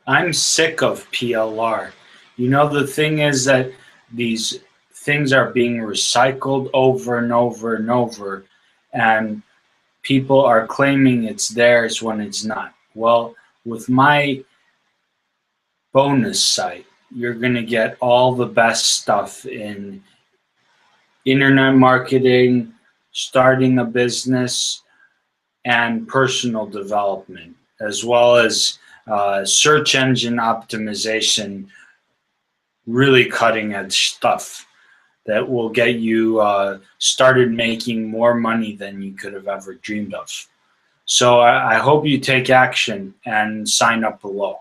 I'm sick of PLR. You know, the thing is that these things are being recycled over and over and over, and people are claiming it's theirs when it's not. Well, with my bonus site, you're going to get all the best stuff in internet marketing, starting a business, and personal development, as well as search engine optimization, really cutting edge stuff that will get you started making more money than you could have ever dreamed of. So I hope you take action and sign up below.